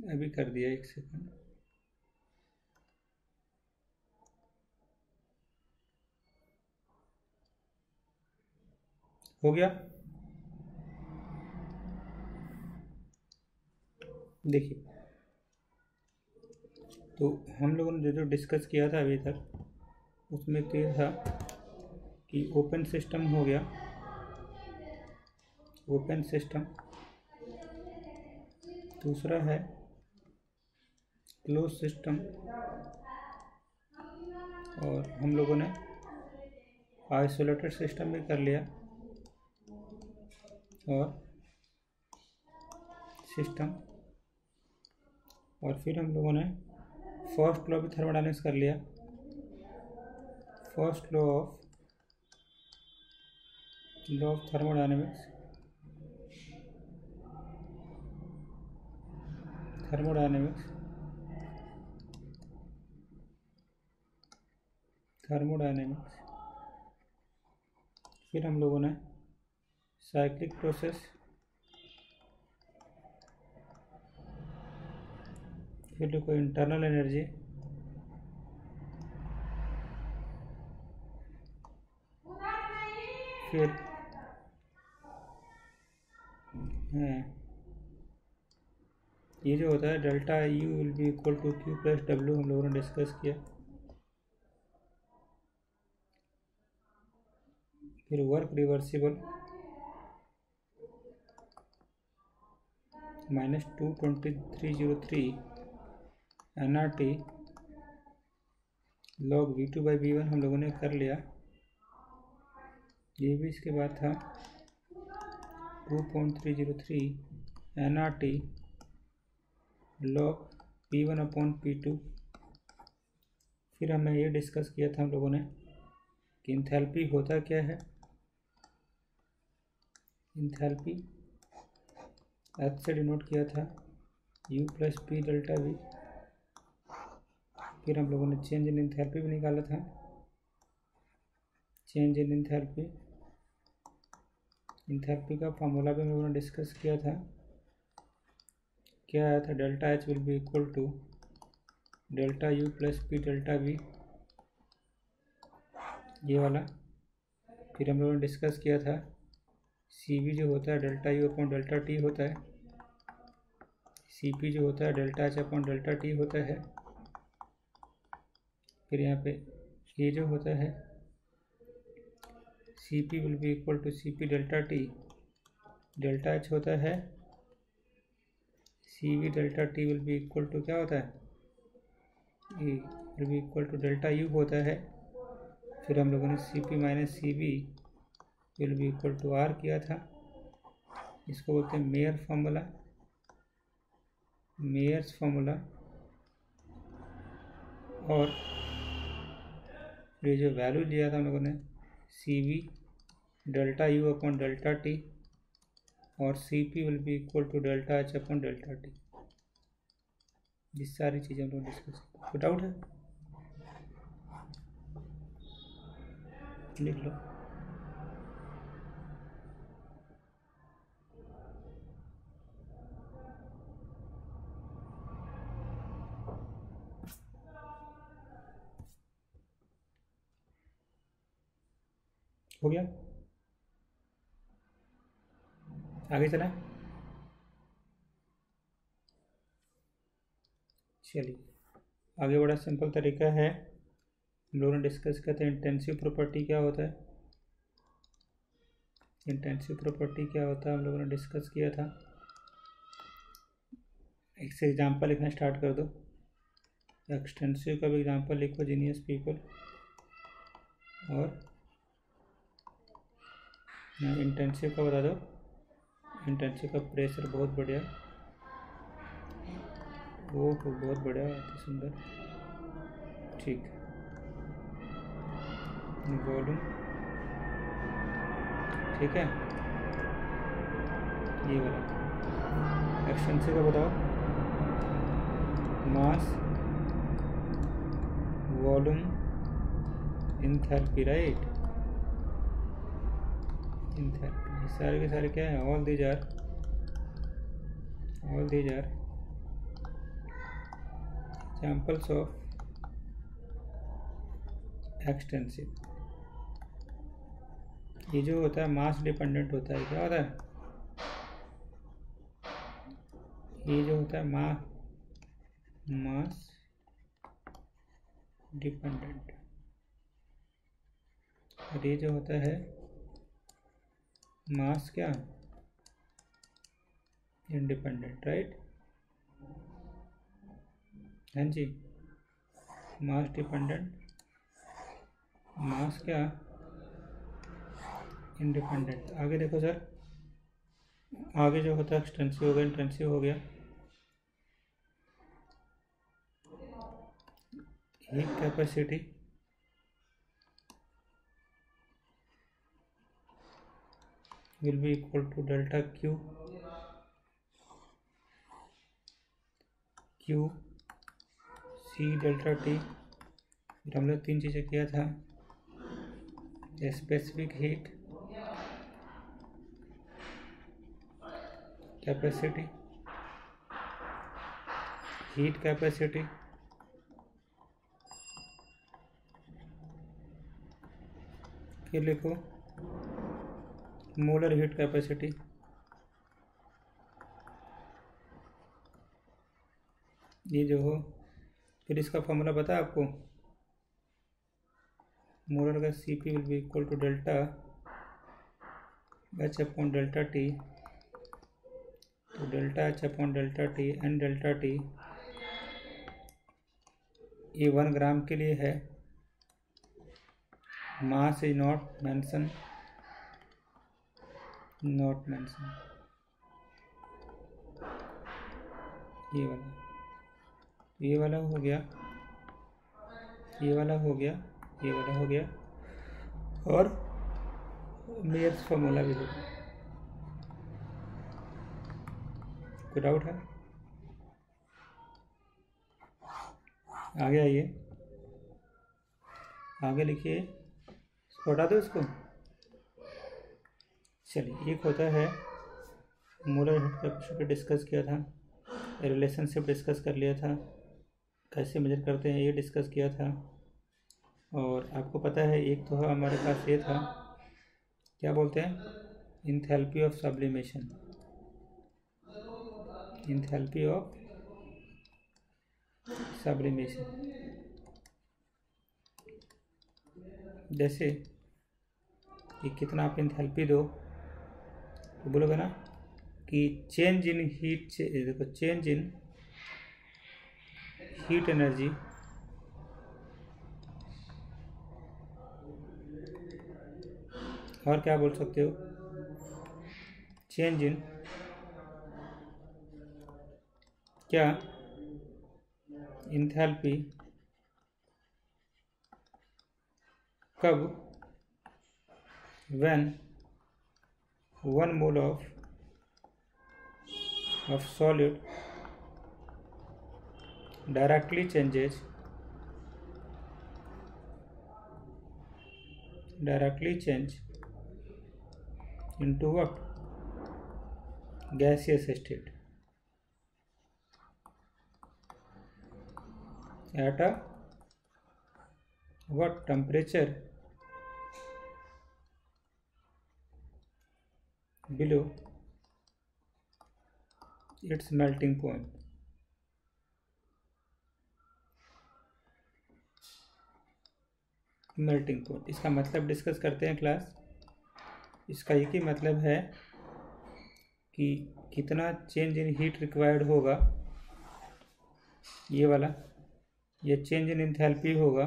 अभी कर दिया, 1 सेकंड। हो गया। देखिए, तो हम लोगों ने जो डिस्कस किया था अभी तक, उसमें तो ये था कि ओपन सिस्टम हो गया, ओपन सिस्टम। दूसरा है क्लोज सिस्टम, और हम लोगों ने आइसोलेटेड सिस्टम भी कर लिया, और सिस्टम। और फिर हम लोगों ने फर्स्ट लॉ भी थर्मोडायनेमिक्स कर लिया। First law of thermodynamics, thermodynamics. फिर हम लोगों ने साइक्लिक प्रोसेस, फिर देखो इंटरनल एनर्जी, फिर ये जो होता है delta U will be equal to Q plus W, हम लोगों ने डिस्कस किया। फिर work reversible -22303 NRT log V2/V1 हम लोगों ने कर लिया। ये भी इसके बाद था 2.303 NRT log P1/P2। फिर हमने ये डिस्कस किया था हम लोगों ने कि इंथैल्पी होता क्या है। इंथैल्पी H से डिनोट किया था U + P ΔV। फिर हम लोगों ने चेंज इन इंथैल्पी भी निकाला था। चेंज इन इंथैल्पी, इंथैल्पी का फार्मूला भी हम लोगों ने डिस्कस किया था। क्या आया था, delta H will be equal to delta U + P ΔV, ये वाला। फिर हम लोगों ने डिस्कस किया था CV जो होता है डेल्टा U/ΔT होता है, CP जो होता है डेल्टा H/ΔT होता है। फिर यहाँ पे ये जो होता है CP will be equal to CP ΔT, delta H होता है, CV ΔT will be equal to क्या होता है, ये will be equal to delta U होता है। फिर हम लोगों ने CP - CV will be equal to R किया था। इसको बोलते हैं मेयर फार्मूला, मेयर्स फार्मूला। और ये जो वैल्यू लिया था हम लोगों ने CV डेल्टा U/ΔT और CP will be equal to delta H/ΔT। ये सारी चीज़ें हम लोग डिस्कस की। कोई डाउट है, लिख लो। हो गया, आगे चलें। चलिए आगे, बड़ा सिंपल तरीका है। हम लोगों ने डिस्कस किया था इंटेंसिव प्रॉपर्टी क्या होता है। इंटेंसिव प्रॉपर्टी क्या होता है हम लोगों ने डिस्कस किया था। एक से एग्जाम्पल लिखना स्टार्ट कर दो। एक्सटेंसिव का भी एग्जाम्पल लिखो, जीनियस पीपल। और इंटेंसिव का बता दो। इंटेंसिव का प्रेशर बहुत बढ़िया, वो बहुत बढ़िया, अति सुंदर, ठीक। वॉल्यूम, ठीक है, ये वाला। एक्सटेंसिव का बताओ, mass, volume, enthalpy, right. Enthalpy, सारे के सारे क्या है, all these are examples of extensive, ये जो होता है मास डिपेंडेंट होता है। क्या होता है? ये जो होता है मास डिपेंडेंट, और ये जो होता है मास क्या इंडिपेंडेंट, राइट? हाँ जी, मास डिपेंडेंट, मास क्या इंडिपेंडेंट। आगे देखो सर, आगे जो होता है एक्सटेंसिव हो गया, इंटेंसिव हो गया। Heat capacity will be equal to delta Q C delta T. हम लोग 3 चीज़ें किया था, specific heat capacity, heat capacity, फिर लिखो मोलर हीट कैपेसिटी, ये जो हो। फिर इसका फॉर्मूला पता है आपको? मोलर का Cp will be equal to delta H upon delta T. तो delta H upon delta T and delta T ये 1 ग्राम के लिए है। मास इज नॉट मेंशन, ये वाला हो गया, ये वाला हो गया, ये वाला हो गया, और मेयर्स फॉर्मूला भी हो गया। कोई डाउट है? आगे आइए, आगे लिखिए, इसको हटा दो इसको। चलिए, एक होता है मोलर हीट कैपेसिटी, डिस्कस किया था, रिलेशनशिप डिस्कस कर लिया था, कैसे मेजर करते हैं ये डिस्कस किया था। और आपको पता है एक तो हमारे पास ये था, क्या बोलते हैं, enthalpy of sublimation, enthalpy of sublimation. जैसे कि कितना आप इंथैल्पी दो तो बोलोगे ना कि चेंज इन हीट, देखो चेंज इन हीट एनर्जी और क्या बोल सकते हो, चेंज इन क्या इंथैल्पी कब, when 1 mole of solid directly change into what, gaseous state at a what temperature below its melting point। Melting point, इसका मतलब डिस्कस करते हैं क्लास। इसका एक ही मतलब है कि कितना चेंज इन हीट रिक्वायर्ड होगा, ये वाला, ये चेंज इन एंथैल्पी होगा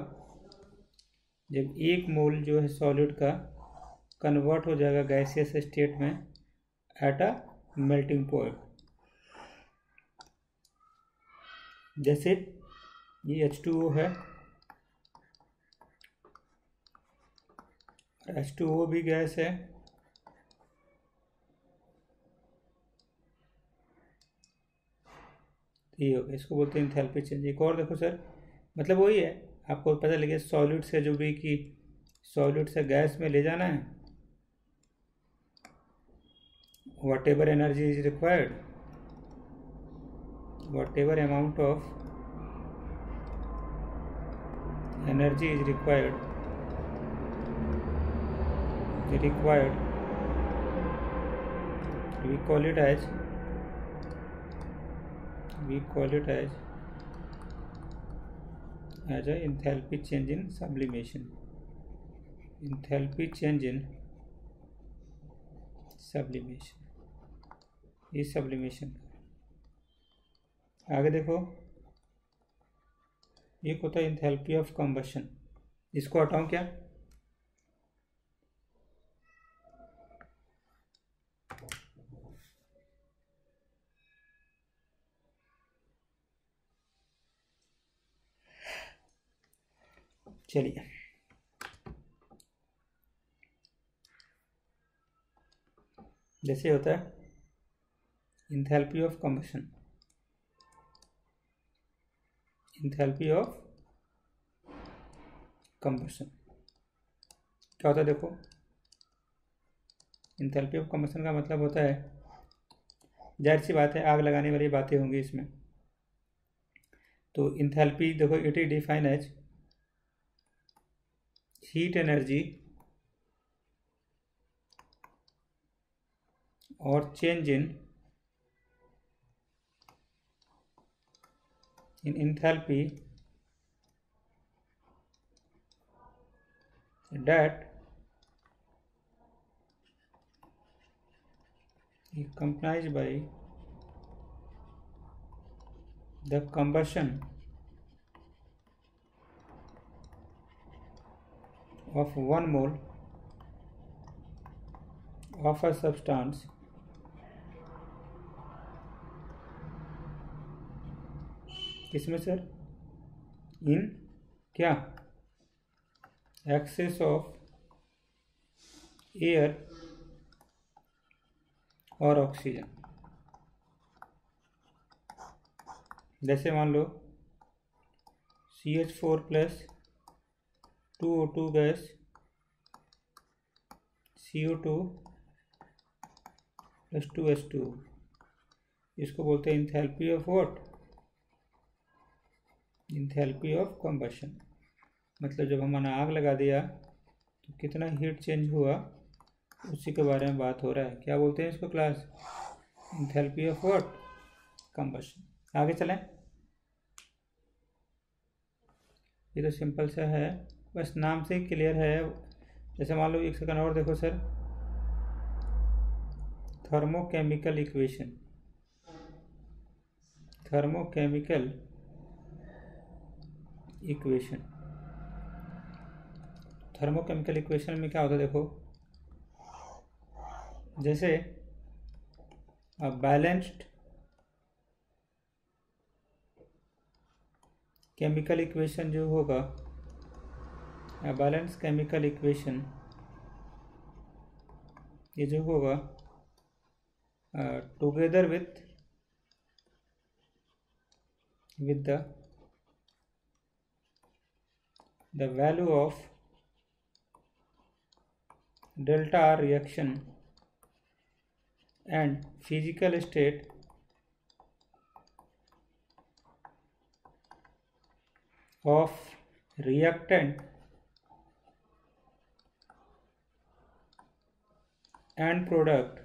जब 1 मोल जो है सॉलिड का कन्वर्ट हो जाएगा गैसियस स्टेट में एट अ मेल्टिंग पॉइंट। जैसे ये H2O है, H2O भी गैस है, ये हो गया, इसको बोलते हैं एंथैल्पी चेंज। एक और देखो सर, मतलब वही है, आपको पता लगे सॉलिड से जो भी कि सॉलिड से गैस में ले जाना है, whatever energy is required, whatever amount of energy is required we call it as a enthalpy change in sublimation. इस सब्लिमेशन आगे देखो, एक होता है इंथैल्पी ऑफ कंबशन, इसको हटाऊं क्या? चलिए, जैसे होता है इंथैल्पी ऑफ कंबशन, क्या होता है देखो, इंथैल्पी ऑफ कंबशन का मतलब होता है, जाहिर सी बात है आग लगाने वाली बातें होंगी इसमें। तो इंथैल्पी देखो, it is define as heat energy और change in enthalpy that is accompanied by the combustion of 1 mole of a substance किसमें सर? इन क्या? एक्सेस ऑफ एयर और ऑक्सीजन। जैसे मान लो CH4 plus 2O2 gas CO2 plus 2H2, इसको बोलते हैं enthalpy of what? Enthalpy of combustion. मतलब जब हमने आग लगा दिया तो कितना हीट चेंज हुआ, उसी के बारे में बात हो रहा है। क्या बोलते हैं इसको class? Enthalpy of what? Combustion. आगे चलें, ये तो सिंपल सा है, बस नाम से क्लियर है। जैसे मान लो, एक सेकंड और देखो सर, थर्मोकेमिकल इक्वेशन में क्या होता है देखो, जैसे बैलेंस्ड केमिकल इक्वेशन जो होगा, बैलेंस केमिकल इक्वेशन ये जो होगा together with the value of delta R reaction and physical state of reactant and product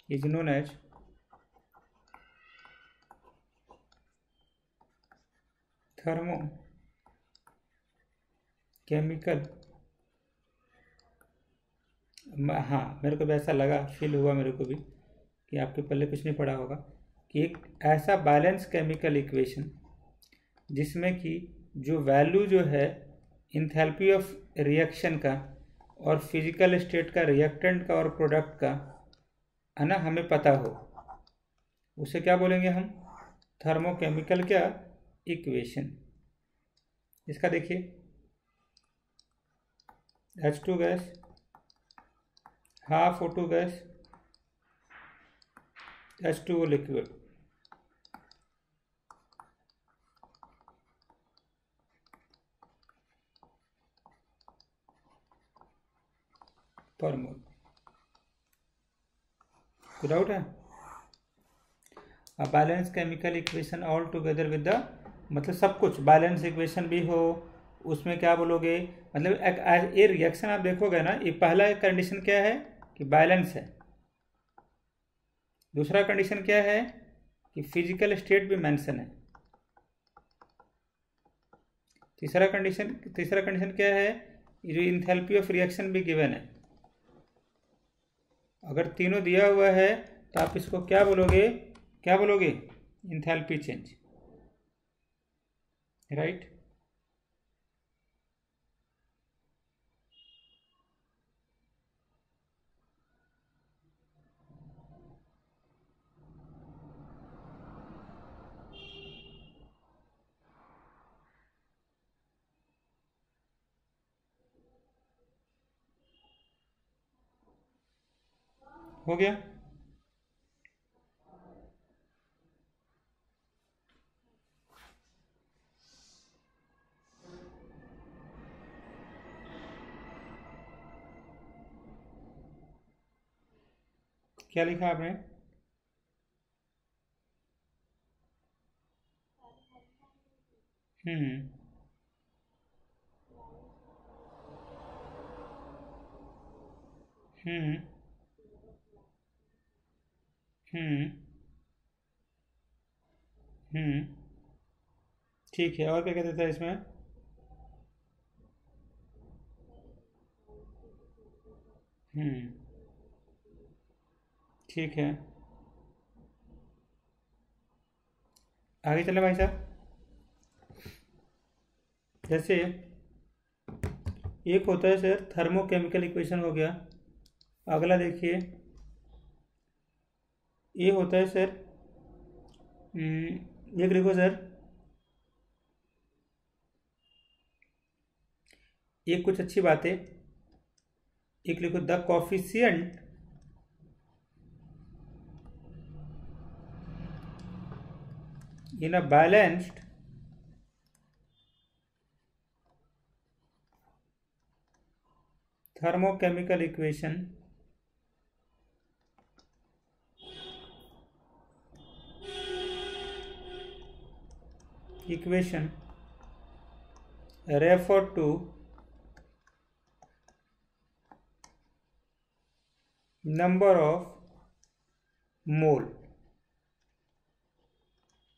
is known as thermochemical. हाँ, मेरे को भी ऐसा लगा, फील हुआ मेरे को भी कि आपके पहले कुछ नहीं पढ़ा होगा, कि एक ऐसा बैलेंस केमिकल इक्वेशन जिसमें कि जो वैल्यू जो है इंथैल्पी ऑफ रिएक्शन का और फिजिकल स्टेट का, रिएक्टेंट का और प्रोडक्ट का, है ना, हमें पता हो, उसे क्या बोलेंगे हम? थर्मोकेमिकल क्या इक्वेशन। इसका देखिए, H2 gas, half O2 gas, H2O liquid, पर मोल। कोई डाउट है? Balance chemical equation all together with the, मतलब सब कुछ बैलेंस इक्वेशन भी हो उसमें क्या बोलोगे, मतलब ये रिएक्शन आप देखोगे ना, ये पहला कंडीशन क्या है कि बैलेंस है, दूसरा कंडीशन क्या है कि फिजिकल स्टेट भी मेंशन है, तीसरा कंडीशन क्या है, जो इंथैल्पी ऑफ रिएक्शन भी गिवन है। अगर तीनों दिया हुआ है तो आप इसको क्या बोलोगे, इंथैल्पी चेंज, राइट। हो गया। क्या लिखा आपने? हम्म हम्म हम्म हम्म ठीक है, और क्या कहते थे इसमें? हम्म ठीक है, आगे चले भाई साहब। जैसे एक होता है सर थर्मोकेमिकल इक्वेशन हो गया, अगला देखिए ये होता है सर, एक लिखो सर, एक कुछ अच्छी बात है, एक लिखो the coefficient in a balanced thermochemical equation refer to number of mole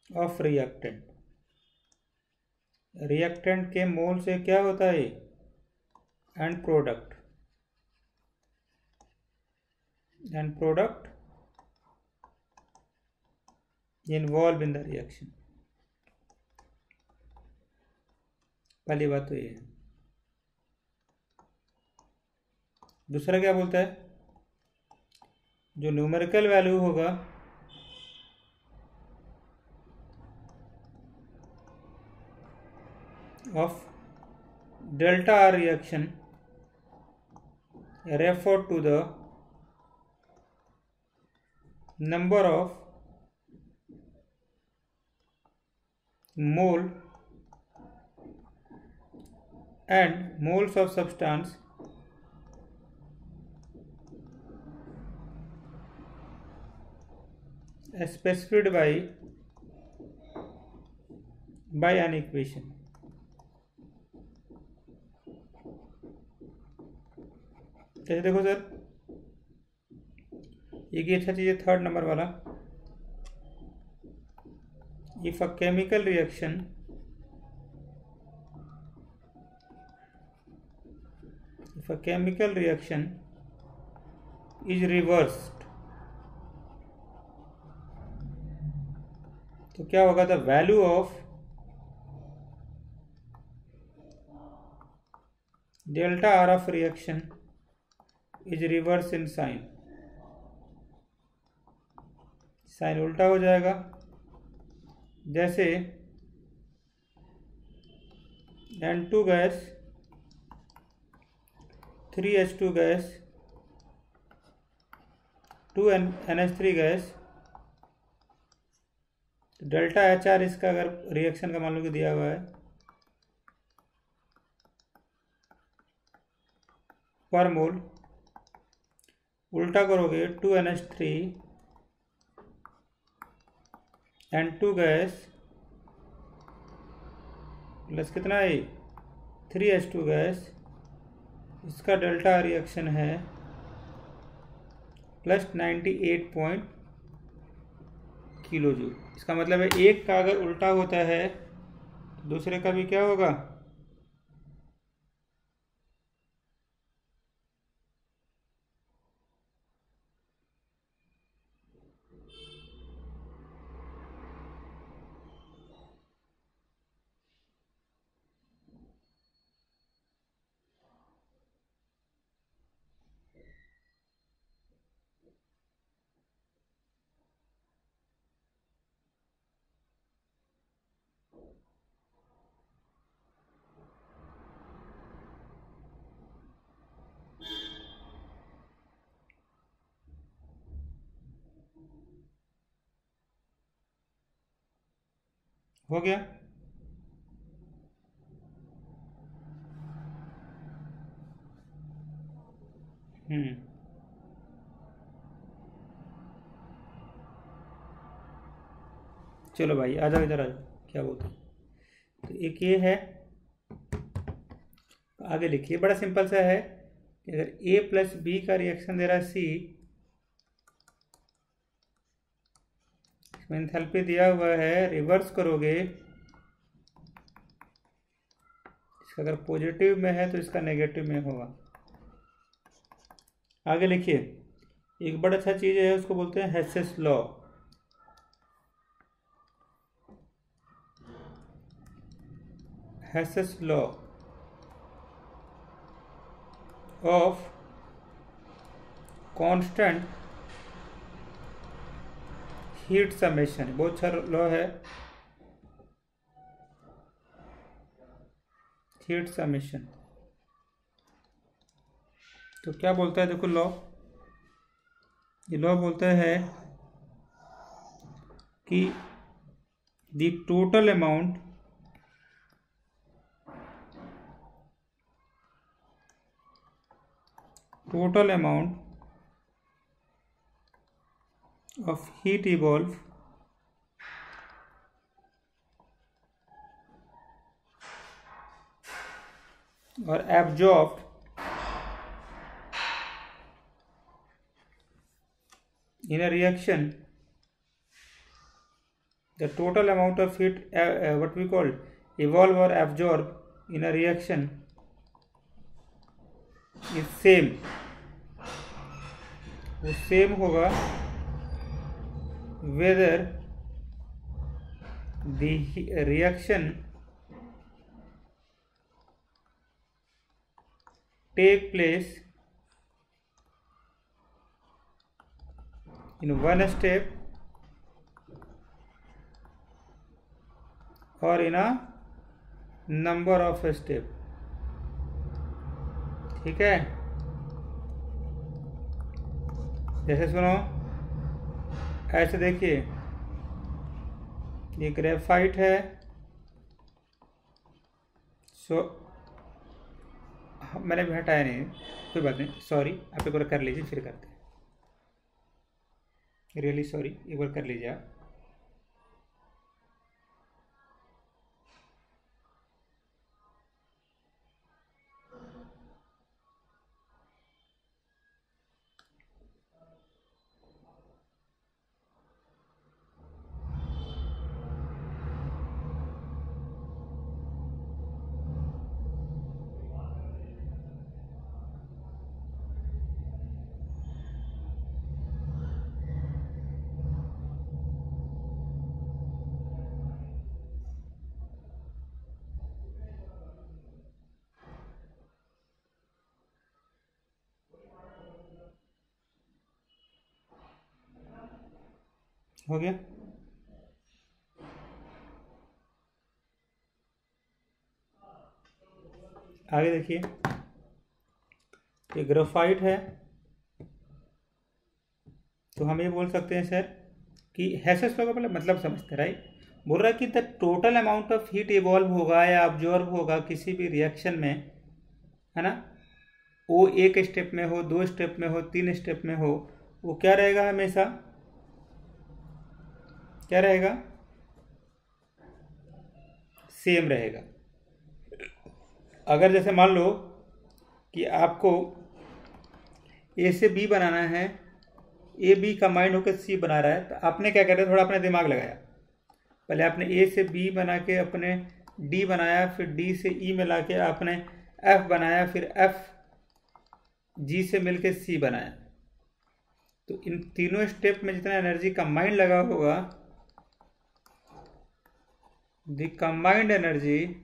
of reactant, reactant के मोल से क्या होता है, and product involve in the reaction. पहली बात तो ये है। दूसरा क्या बोलता है, जो न्यूमेरिकल वैल्यू होगा of delta R reaction refer to the number of mole and moles of substance specified by an equation। जैसे देखो सर, एक ही अच्छा चीज है थर्ड नंबर वाला, if a chemical reaction is reversed, तो क्या होगा, the value of delta R of reaction is reverse in sign उल्टा हो जाएगा। जैसे N2 gas 3H2 gas 2NH3 gas, delta H R इसका अगर रिएक्शन का मान लो कि दिया हुआ है पर मोल, उल्टा करोगे 2NH3 N2 गैस प्लस कितना है 3H2 गैस, इसका डेल्टा रिएक्शन है प्लस 98 किलो जूल। इसका मतलब है एक का अगर उल्टा होता है तो दूसरे का भी क्या होगा, हो गया। चलो भाई आ जाओ इधर आ जाओ, क्या बोलते हैं। तो एक ये है, आगे लिखिए, बड़ा सिंपल सा है कि अगर A प्लस बी का रिएक्शन दे रहा है C, इसमें एंथैल्पी दिया हुआ है, रिवर्स करोगे इसका अगर पॉजिटिव में है तो इसका नेगेटिव में होगा। आगे लिखिए, एक बड़ा अच्छा चीज है उसको बोलते हैं Hess's law. Hess's law of constant heat summation, बहुत अच्छा लॉ है, हीट समेशन। तो क्या बोलता है, देखो लॉ, ये लॉ बोलता है कि the total amount of heat evolved or absorbed in a reaction, the total amount of heat what we call evolve or absorb in a reaction is same, वो सेम होगा whether the reaction take place in one step or in a number of step। ठीक है, जैसे सुनो, ऐसे देखिए, ये graphite है, मैंने भी हटाया नहीं, कोई बात नहीं, सॉरी, आप एक बार कर लीजिए फिर करते हैं, रियली सॉरी, एक बार कर लीजिए आप। हो गया, आगे देखिए, ये ग्रेफाइट है, तो हम ये बोल सकते हैं सर कि हेसेस लॉ का मतलब समझते, राइट, बोल रहा है कि the total amount of heat evolve होगा या ऑब्जॉर्व होगा किसी भी रिएक्शन में, है ना, वो एक स्टेप में हो, 2 स्टेप में हो, 3 स्टेप में हो, वो क्या रहेगा, हमेशा क्या रहेगा, सेम रहेगा। अगर जैसे मान लो कि आपको ए से बी बनाना है, ए बी कंबाइंड होकर सी बना रहा है, तो आपने क्या करा, थोड़ा अपना दिमाग लगाया। पहले आपने ए से बी बना के अपने डी बनाया, फिर डी से ई मिला के आपने एफ बनाया, फिर एफ जी से मिलके सी बनाया। तो इन तीनों स्टेप में जितना एनर्जी कंबाइंड लगा होगा, the combined energy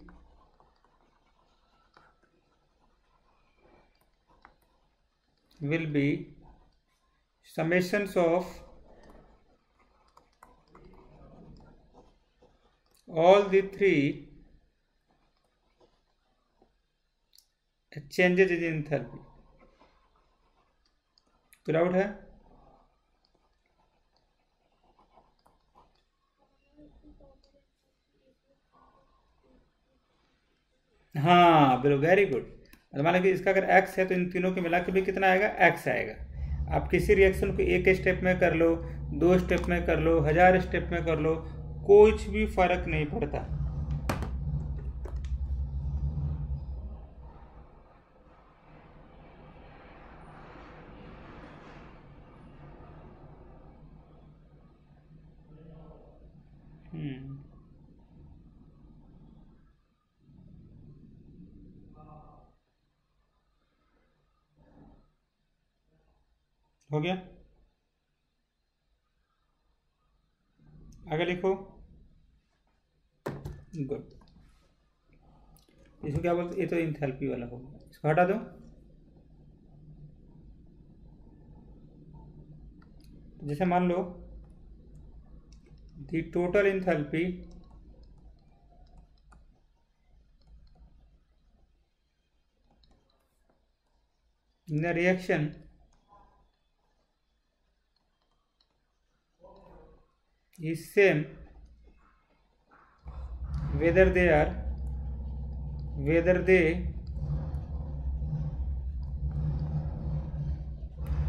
will be summations of all the three changes in enthalpy। Cloud है? हाँ बिल्कुल, वेरी गुड। मान लो कि इसका अगर x है तो इन तीनों के मिला के भी कितना आएगा, x आएगा। आप किसी रिएक्शन को एक स्टेप में कर लो, 2 स्टेप में कर लो, 1000 स्टेप में कर लो, कुछ भी फर्क नहीं पड़ता। हो गया? आगे लिखो। गुड। इसको क्या बोलते, ये तो इंथैल्पी वाला होगा, इसको हटा दो। जैसे मान लो the total enthalpy in the reaction is same whether they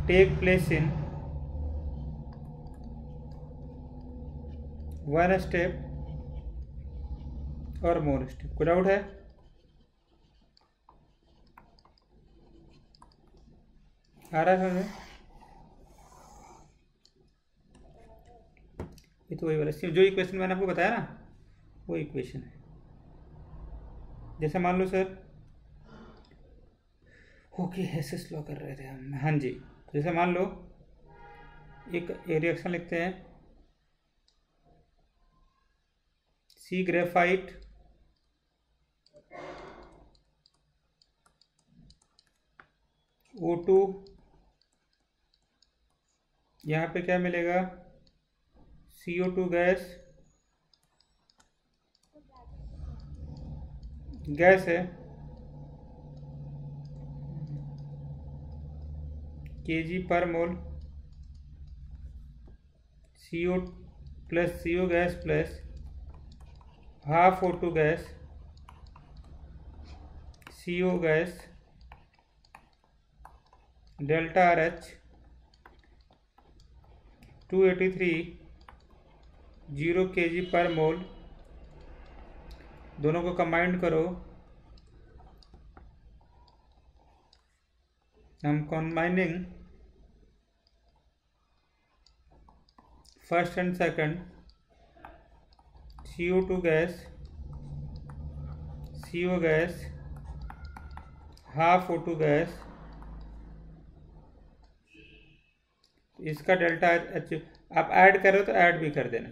take place in one step or more step। कोई डाउट है? आ रहा है समझ में? ये तो वही वाला जो इक्वेशन मैंने आपको बताया ना, वो इक्वेशन है। जैसे मान लो सर, ओके ऐसे स्लो कर रहे थे हम, हाँ जी। जैसे मान लो एक रिएक्शन लिखते हैं, सी ग्रेफाइट O2, यहाँ पे क्या मिलेगा, CO2 गैस है, kg पर मोल, CO plus CO gas plus half O2 gas, CO gas, delta RH 283 0 kg पर मोल। दोनों को कंबाइंड करो, हम combining first and second, CO2 gas, CO gas, half O2 gas, इसका डेल्टा एच आप ऐड करो तो ऐड भी कर देना।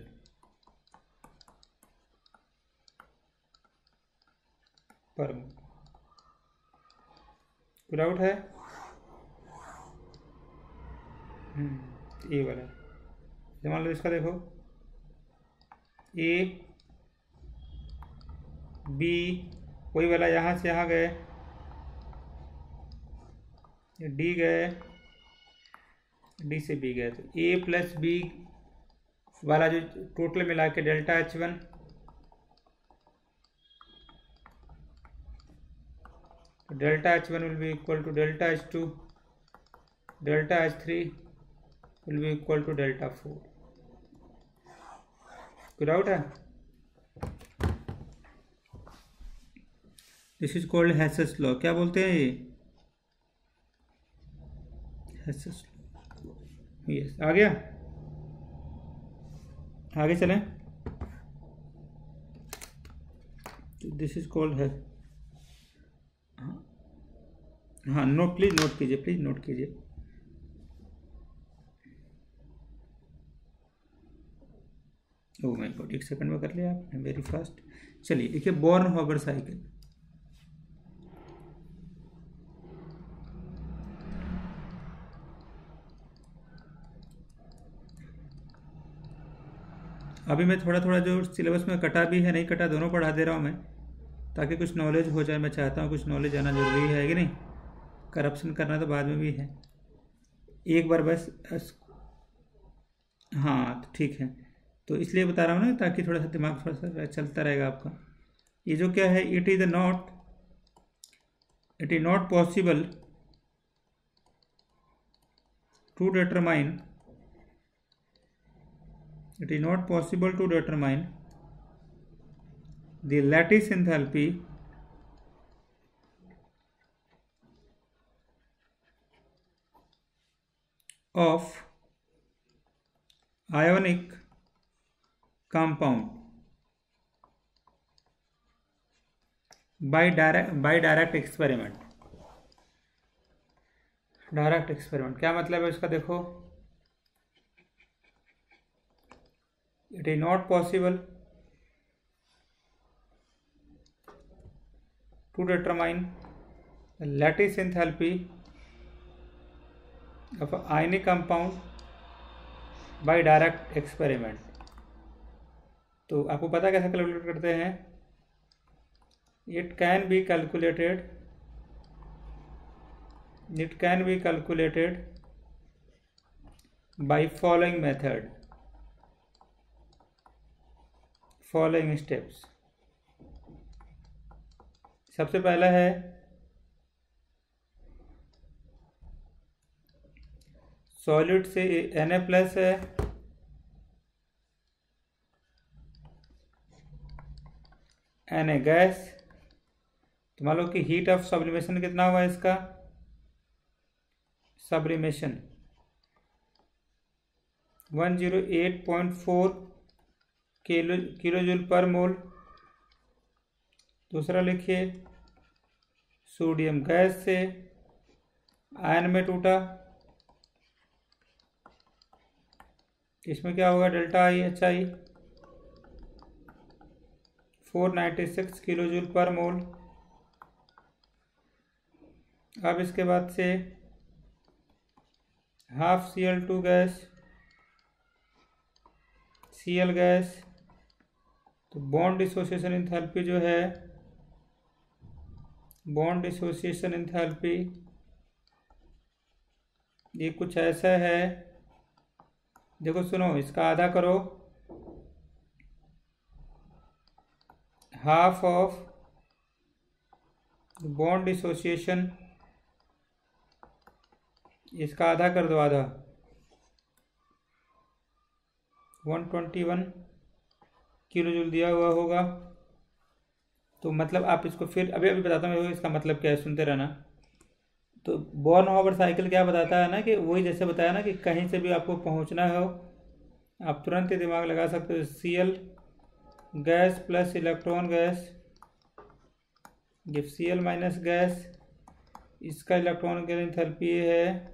पर पुट आउट है, ए वाला। मान लो इसका देखो, ए बी वही वाला, यहाँ से यहाँ गए, डी गए, डी से बी गए, तो ए प्लस बी वाला जो टोटल मिला के delta H1, delta H1 will be equal to delta H2, delta H3 will be equal to delta 4। कोई डाउट है? This is called Hess's law. क्या बोलते हैं ये? Hess's law. यस, आ गया। आगे चलें। दिस इज कॉल्ड है। हाँ, नोट प्लीज, नोट कीजिए, प्लीज नोट कीजिए। ओह माय गॉड, 1 सेकंड में कर लिया आपने, वेरी फास्ट। चलिए देखिए, बॉर्न-हॉबर साइकिल। अभी मैं थोड़ा थोड़ा जो सिलेबस में कटा भी है, नहीं कटा, दोनों पढ़ा दे रहा हूँ मैं, ताकि कुछ नॉलेज हो जाए। मैं चाहता हूँ कुछ नॉलेज आना जरूरी है कि नहीं। करप्शन करना तो बाद में भी है, एक बार बस हाँ तो ठीक है। तो इसलिए बता रहा हूँ ना, ताकि थोड़ा सा दिमाग थोड़ा सा चलता रहेगा आपका। ये जो क्या है, it is not possible to determine it is not possible to determine the lattice enthalpy of ionic compound by direct experiment। Direct experiment क्या मतलब है इसका? देखो, it is not possible to determine lattice enthalpy of ionic compound by direct experiment. तो आपको पता कैसे calculate करते हैं? It can be calculated by following steps। सबसे पहला है सॉलिड से Na+ है, Na गैस। तो मान लो कि हीट ऑफ सब्लिमेशन कितना हुआ इसका? सब्लिमेशन 108.4 किलो जूल पर मोल। दूसरा लिखिए, सोडियम गैस से आयन में टूटा, इसमें क्या होगा? Delta I H I 496 kilo joule per mole. अब इसके बाद से half Cl2 gas, Cl gas. तो बॉन्ड डिसोसिएशन एंथैल्पी जो है, बॉन्ड डिसोसिएशन एंथैल्पी ये कुछ ऐसा है। देखो सुनो, इसका आधा करो, हाफ ऑफ बॉन्ड डिसोसिएशन, इसका आधा कर दो, आधा 121 किलो जूल दिया हुआ होगा। तो मतलब आप इसको फिर अभी बताता हूँ इसका मतलब क्या है, सुनते रहना। तो बॉर्न-हॉबर साइकिल क्या बताता है ना, कि वही जैसे बताया ना कि कहीं से भी आपको पहुँचना हो, आप तुरंत ही दिमाग लगा सकते हो। Cl gas plus electron gas, जब Cl माइनस गैस, इसका इलेक्ट्रॉन की एंथैल्पी है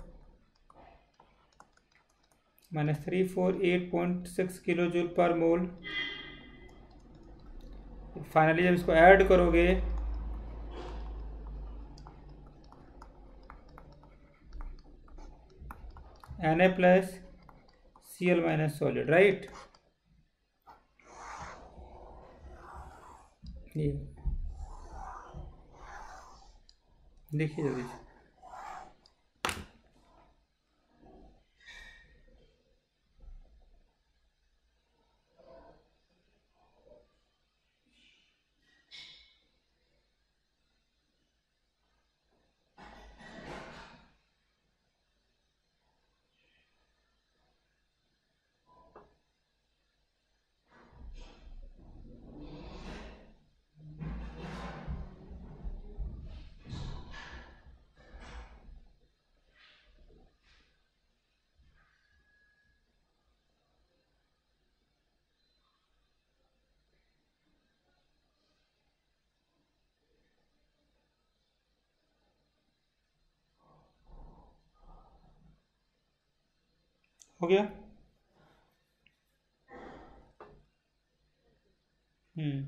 -348.6 किलो जूल पर मोल। फाइनली जब इसको ऐड करोगे, Na+ Cl- सॉलिड, राइट। ये देखिए जल्दी से। हो गया। हम्म।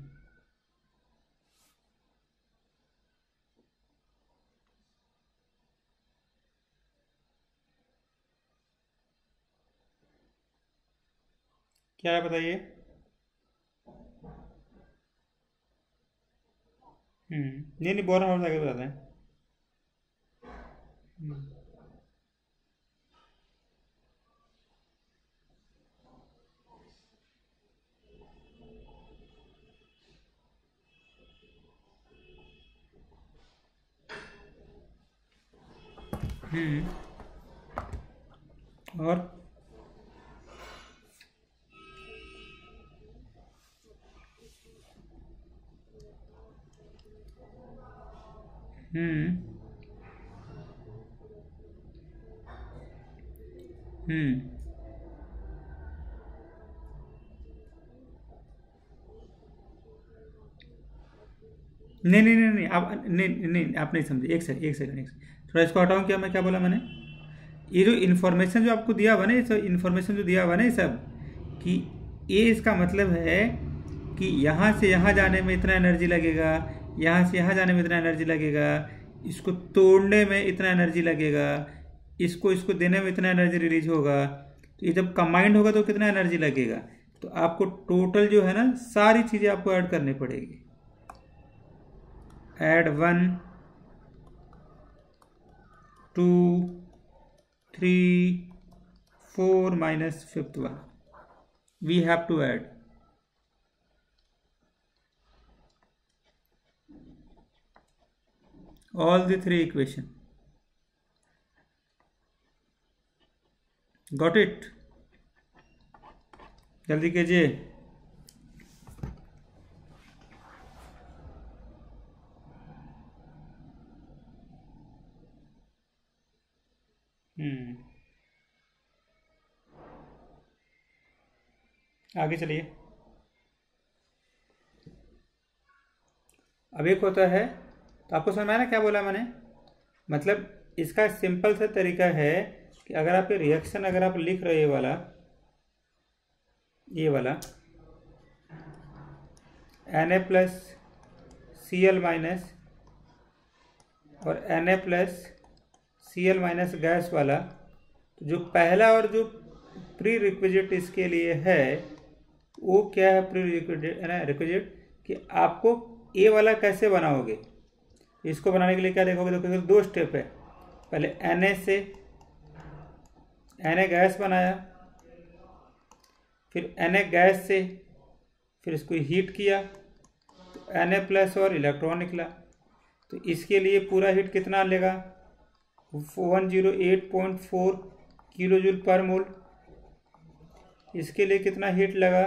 क्या है बताइए। नहीं नहीं, बोरन हाउस आगे बताते हैं। हम्म। हम्म। और हम्म। हम्म। नहीं नहीं नहीं नहीं, आप नहीं नहीं, आप नहीं समझे। एक सेकंड एक सेकंड एक सेकंड, थोड़ा इसको हटाऊं। क्या मैं क्या बोला मैंने? ये जो इन्फॉर्मेशन जो आपको दिया हुआ ना, ये सब इन्फॉर्मेशन जो दिया हुआ ना, ये सब कि ये इसका मतलब है कि यहाँ से यहाँ जाने में इतना एनर्जी लगेगा, यहाँ से यहाँ जाने में इतना एनर्जी लगेगा, इसको तोड़ने में इतना एनर्जी लगेगा, इसको इसको देने में इतना एनर्जी रिलीज होगा, तो ये जब कंबाइंड होगा तो कितना एनर्जी लगेगा। तो आपको टोटल जो है ना, सारी चीज़ें आपको ऐड करनी पड़ेगी। Add 1 2 3 4 minus fifth one. We have to add. All the three equation. Got it? जल्दी कीजिए। आगे चलिए। अब एक होता है, तो आपको समझ में आया ना क्या बोला मैंने? मतलब इसका सिंपल सा तरीका है कि अगर आप रिएक्शन अगर आप लिख रहे ये वाला Na प्लस Cl माइनस और Na plus Cl minus gas वाला, तो जो पहला और जो प्री रिक्विजिट इसके लिए है वो क्या है? प्री रिक्विजिट कि आपको ए वाला कैसे बनाओगे। इसको बनाने के लिए क्या देखोगे? देखोगे दो स्टेप है। पहले Na से Na गैस बनाया, फिर Na गैस से फिर इसको हीट किया, तो Na प्लस और इलेक्ट्रॉन निकला। तो इसके लिए पूरा हीट कितना लेगा? 108.4 किलो जूल पर मोल। इसके लिए कितना हीट लगा?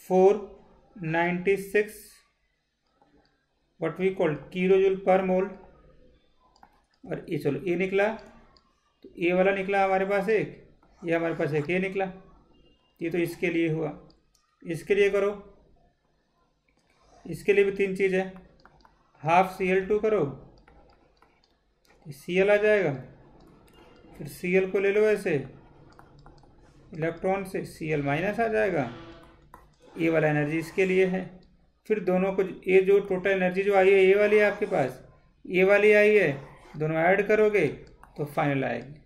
496 what we call kilo joule per mole. और ये चलो ये निकला, तो ये वाला निकला हमारे पास एक, ये हमारे पास एक ये निकला। ये तो इसके लिए हुआ। इसके लिए करो, इसके लिए भी तीन चीज़ है। हाफ Cl2 करो, Cl आ जाएगा, फिर Cl को ले लो ऐसे इलेक्ट्रॉन से, Cl माइनस आ जाएगा। ये वाला एनर्जी इसके लिए है। फिर दोनों को, ये जो टोटल एनर्जी जो आई है ये वाली है आपके पास, ये वाली आई है, दोनों ऐड करोगे तो फाइनल आएगी।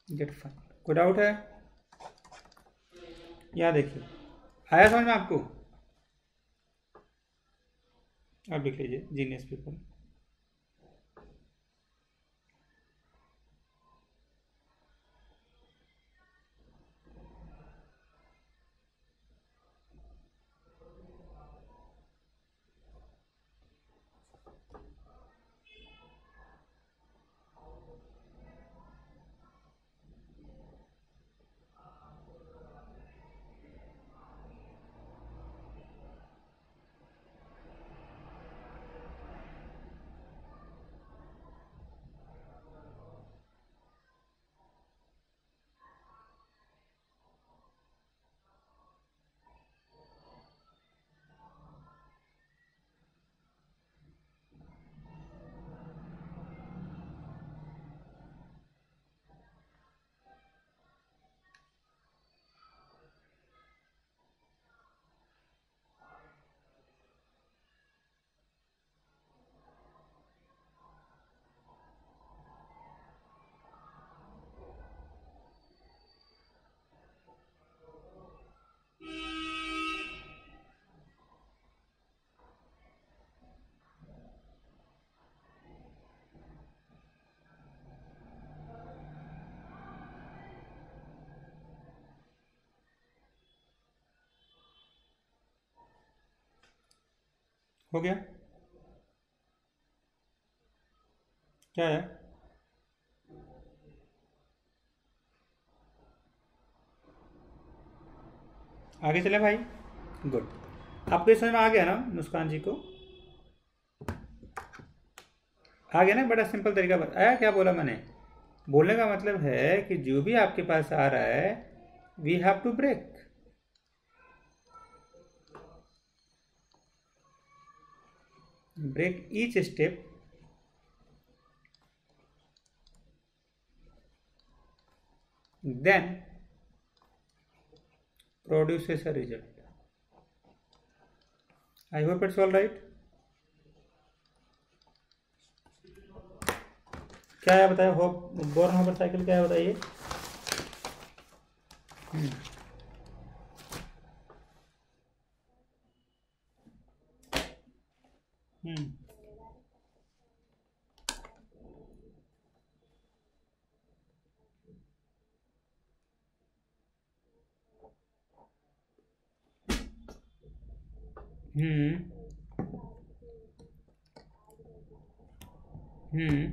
Gate final. कोई डाउट है? यहाँ देखिए, आया समझ में आपको? अब लिख लीजिए जीनियस पीपल। हो गया? क्या है? आगे चले भाई। गुड। आपको ये समझ में आ गया ना मुस्कान जी को? आ गया ना? बड़ा सिंपल तरीका बताया। क्या बोला मैंने? बोलने का मतलब है कि जो भी आपके पास आ रहा है, we have to break each step, then produces a result. I hope it's all right. क्या है बताइए? होप बोर्न होपर साइकिल क्या है बताइए? हम्म हम्म हम्म हम्म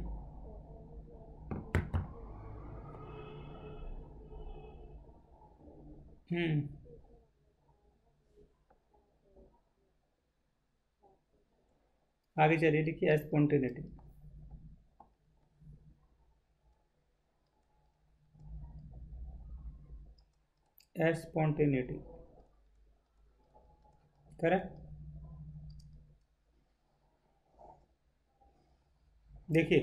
हम्म आगे चलिए, लिखिए स्पॉन्टेनिटी। Spontaneity, correct. देखिए,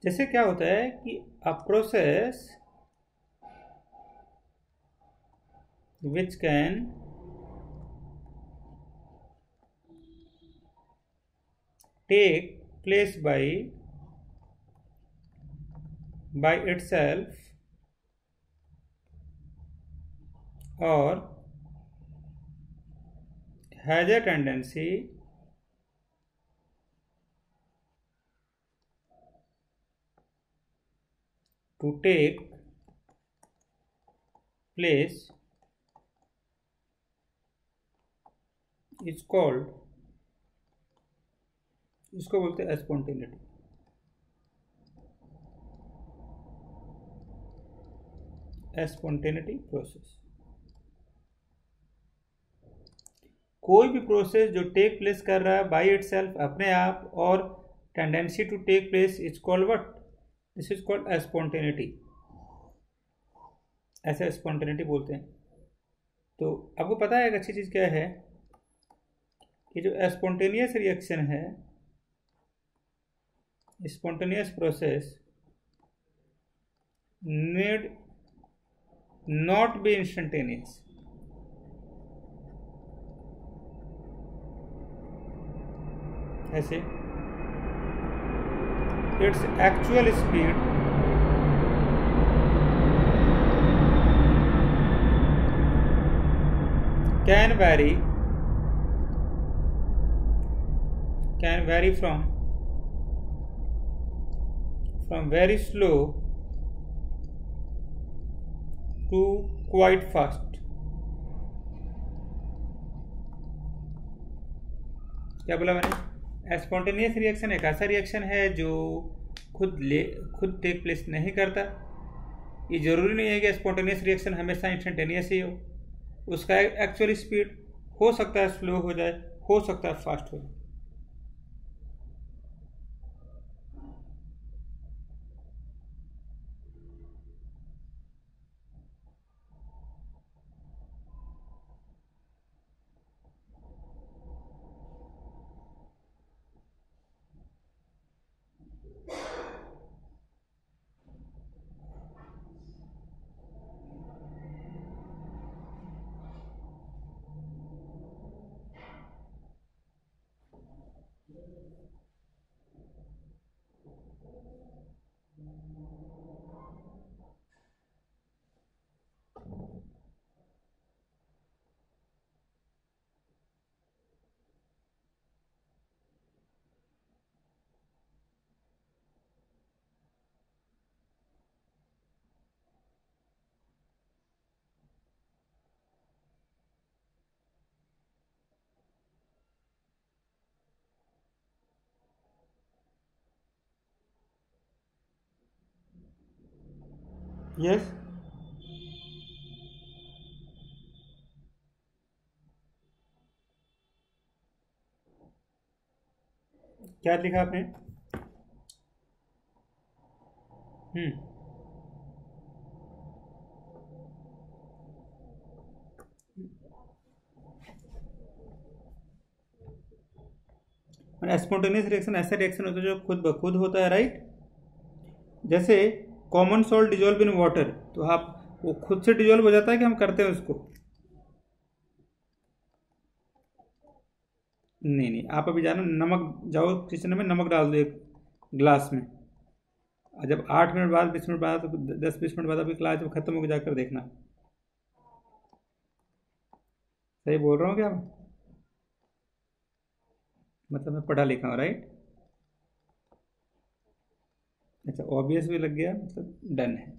जैसे क्या होता है कि a process which can take place by itself or has a tendency to take place is called, इसको बोलते हैं स्पॉन्टेनिटी। स्पॉन्टेनिटी प्रोसेस, कोई भी प्रोसेस जो टेक प्लेस कर रहा है बाय इटसेल्फ, अपने आप, और tendency to take place is called what? This is called spontaneity. ऐसे स्पॉन्टेनिटी बोलते हैं। तो आपको पता है एक अच्छी चीज़ क्या है कि जो स्पॉन्टेनियस रिएक्शन है, spontaneous process need not be instantaneous. ऐसे it's actual speed can vary from very slow to quite fast। क्या बोला मैंने? स्पॉन्टेनियस रिएक्शन एक ऐसा रिएक्शन है जो खुद टेक प्लेस नहीं करता। ये जरूरी नहीं है कि स्पॉन्टेनियस रिएक्शन हमेशा इंस्टेंटेनियस ही हो। उसका एक्चुअल स्पीड हो सकता है स्लो हो जाए, हो सकता है फास्ट हो जाए। यस, क्या लिखा आपने? स्पॉन्टेनियस रिएक्शन ऐसा रिएक्शन होता है जो खुद ब खुद होता है, राइट। जैसे common salt dissolve in water, तो आप वो खुद से डिजोल्व हो जाता है कि हम करते हैं उसको? नहीं नहीं, आप अभी जानो नमक, जाओ किचन में नमक डाल दो एक ग्लास में, और जब 8 मिनट बाद 20 मिनट बाद 10-20 मिनट बाद अभी गिलास जब खत्म हो जाकर देखना। सही बोल रहा हूँ क्या मैं? मतलब मैं पढ़ा लिखा हूँ, राइट। अच्छा, ऑब्वियस भी लग गया, मतलब डन है।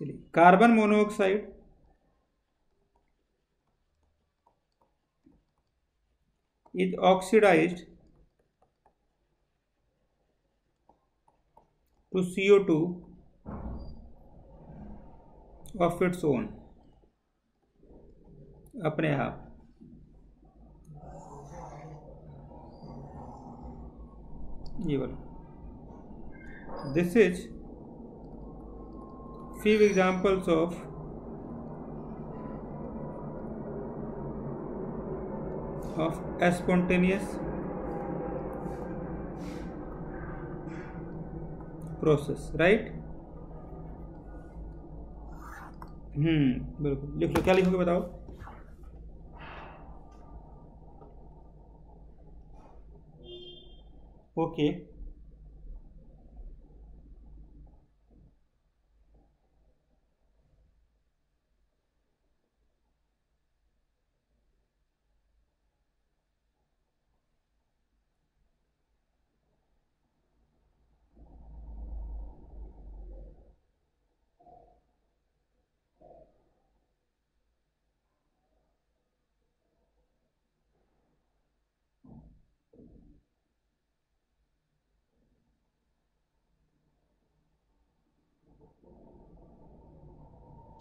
चलिए, carbon monoxide is oxidised to CO2 of its own, अपने आप। ये वाला, this is few examples of a spontaneous process, right। बिल्कुल, लिख लो, क्या लिखोगे बताओ? ओके,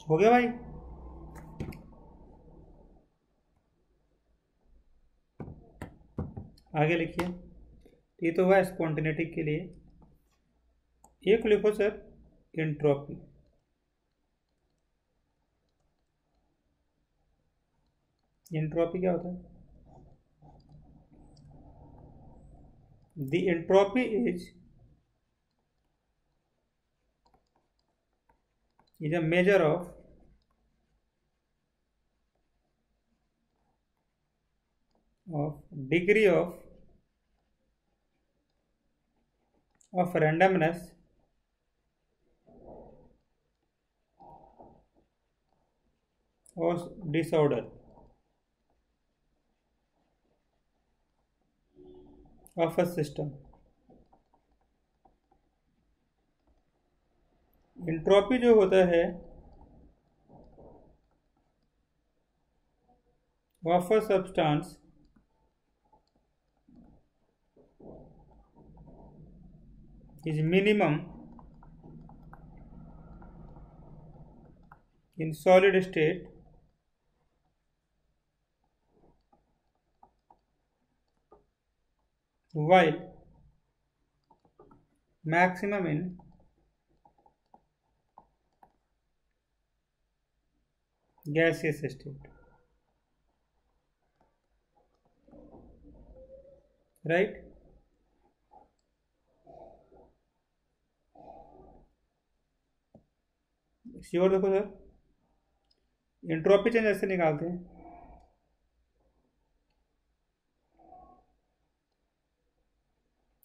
हो गया भाई। आगे लिखिए। ये तो हुआ स्पॉन्टेनिटी के लिए। एक लिखो सर, एंट्रोपी। एंट्रोपी क्या होता है? The entropy is a measure of degree of randomness or disorder of a system। Entropy जो होता है of a substance is minimum in solid state while maximum in gaseous state, right। Sure देखो sir, entropy change ऐसे निकालते हैं।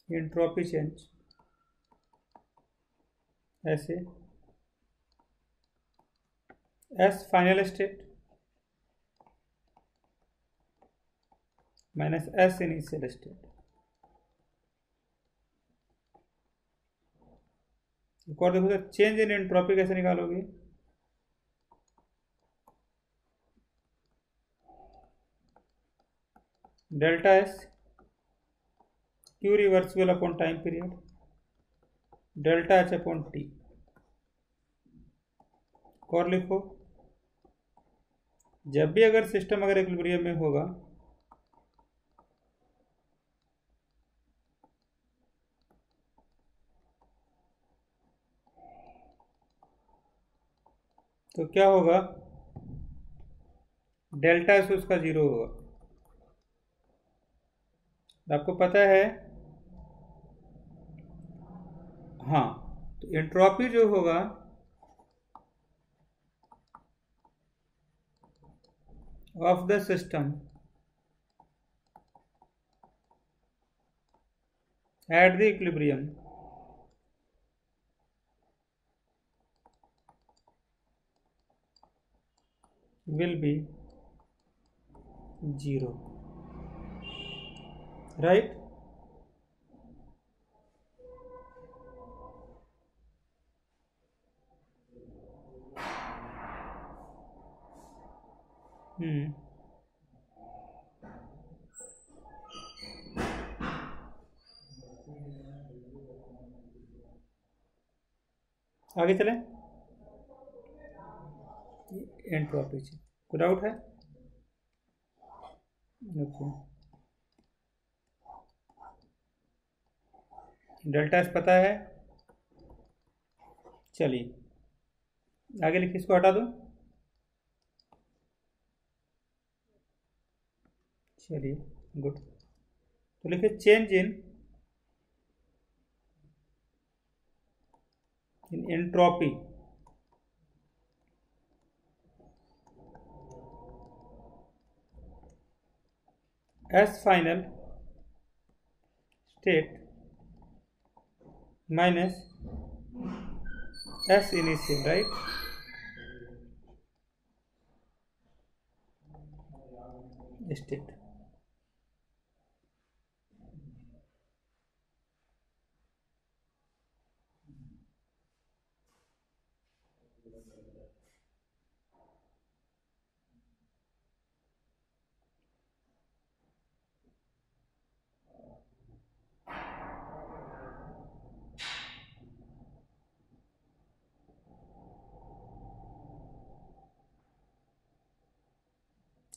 Entropy change ऐसे, S final state minus S initial state. एक और देखो सर, चेंज इन एंट्रोपी कैसे निकालोगे? Delta S Q reversible upon time period, delta H upon T. और लिखो, जब भी अगर सिस्टम अगर इक्विलिब्रियम में होगा तो क्या होगा, डेल्टा एस उसका जीरो होगा। आपको पता है, हाँ, तो एंट्रोपी जो होगा of the system at the equilibrium will be 0, right? आगे चलें। एंट्रोपी से कोई डाउट है? ओके, डेल्टा एस पता है। चलिए आगे लिखिए, इसको हटा दो। चलिए गुड, तो लिखिए change in entropy S final state minus S initial, right? State.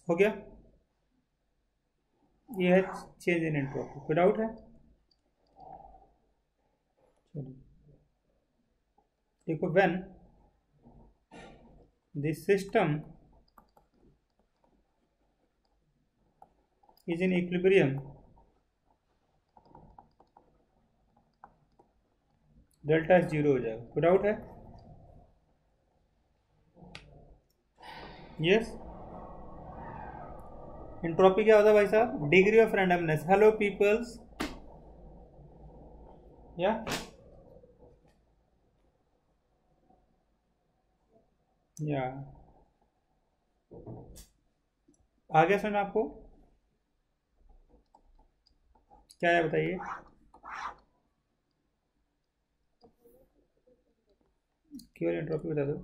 हो गया, ये है चेंज इन एंट्रोपी। कोई डाउट है? चलिए देखो, when the system is in equilibrium delta S zero हो जाएगा। कोई डाउट है? यस। एंट्रोपी क्या होता है भाई साहब? Degree of randomness. Hello peoples, या आ गया समझ आपको? क्या है बताइए। केवल एंट्रोपी बता दो।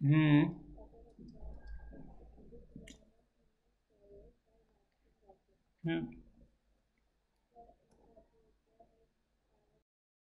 हम्म